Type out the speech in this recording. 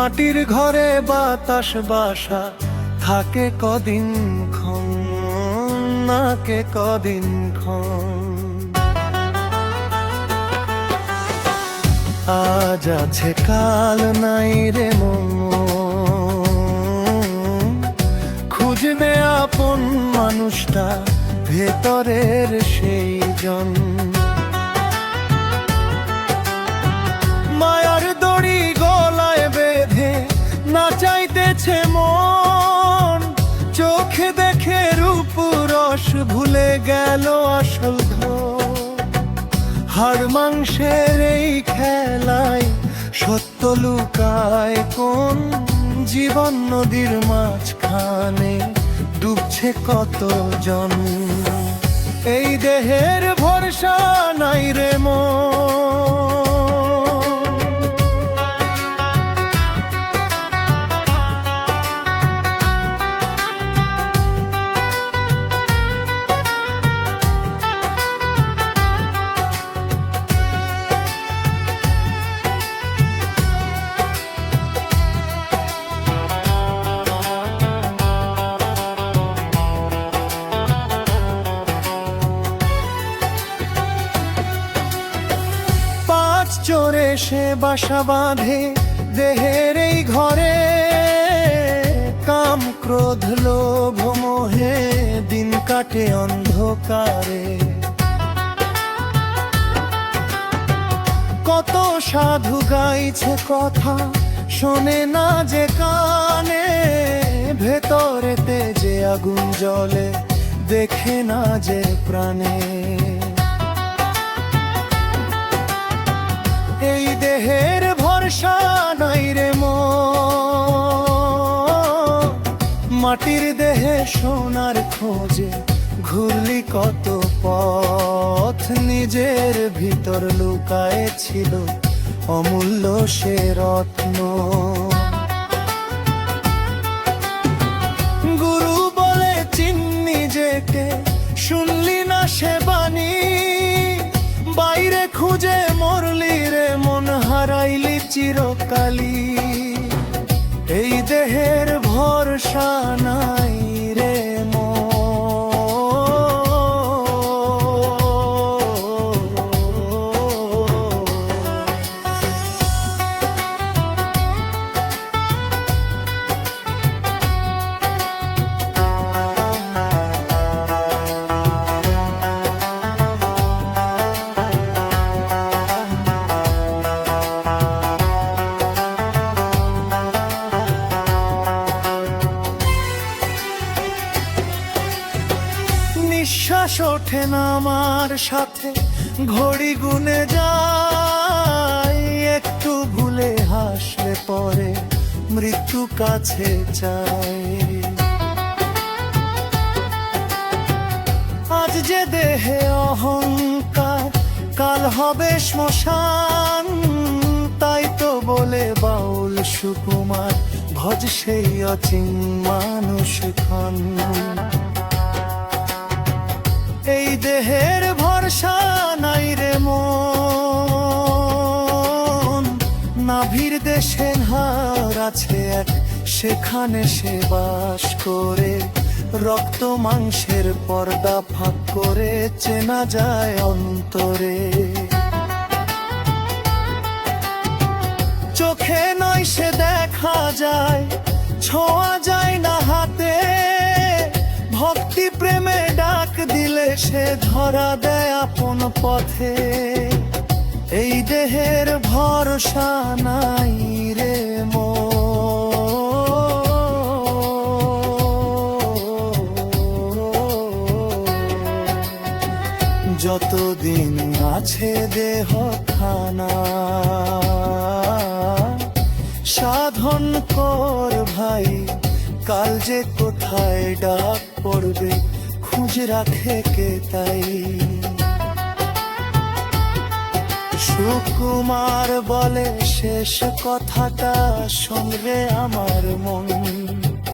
মাটির ঘরে বাতাস বাসা থাকে কদিন ক্ষণ, নাকে কদিন ক্ষণ। আজ আছে কাল নাই রে মন, খুঁজবে আপন মানুষটা ভেতরের সেই জন। মায়ার দড়ি গলায় বেঁধে না চাইতেছে মন, চোখে দেখে রূপ রস ভুলে গেল আসল ধন। হাড় মাংসের এই খেলায় সত্য লুকায় কোন, জীবন নদীর মাঝখানে ডুবছে কতজন। এই দেহের ভরসা নাই রে মন। চোরে সে বাসা বাঁধে দেহের এই ঘরে, কাম ক্রোধ লোভ মোহে দিন কাটে অন্ধকারে। কত সাধু গাইছে কথা শোনে না যে কানে, ভেতরেতে যে আগুন জ্বলে দেখে না যে প্রাণে। এই দেহের ভরসা নাই রে মন, মাটির দেহে সোনার খোঁজে ঘুরলি কত পথ। নিজের ভিতর লুকায়ে ছিল অমূল্য সে রত্ন। গুরু বলে চিন নিজেকে, শুনলি না সে বাণী। বাইরে খুঁজে মরলি রে মন, হারাইলি চিরকালী। এই দেহের ভরসা নাই রে মন। নিঃশ্বাস ওঠে না আমার সাথে, ঘড়ি গুনে যায়। একটু ভুলে হাসলে পরে মৃত্যু কাছে চাই। আজ যে দেহে অহংকার, কাল হবে শ্মশান। তাই তো বলে বাউল সুকুমার, ভজ সেই অচিন মানুষ ক্ষণ। এই দেহের ভরসা নাই রে মন, নাভির দেশে হার আছে এক, সেখানে সে বাস করে। রক্ত মাংসের পর্দা ফাঁক করে চেনা যায় অন্তরে। চোখে নয় সে দেখা যায়, ছোঁয়া যায় না হাতে। ভক্তি প্রেমে ডাক দিলে সে ধরা দেয় আপন পথে। এই দেহের ভরসা নাই রে মন। যতদিন আছে দেহ খানা, সাধন কর ভাই। কাল যে কোথায় ডাক পড়বে, খুঁজ রাখে কে তাই। সুকুমার বলে শেষ কথাটা, শোন রে আমার মন।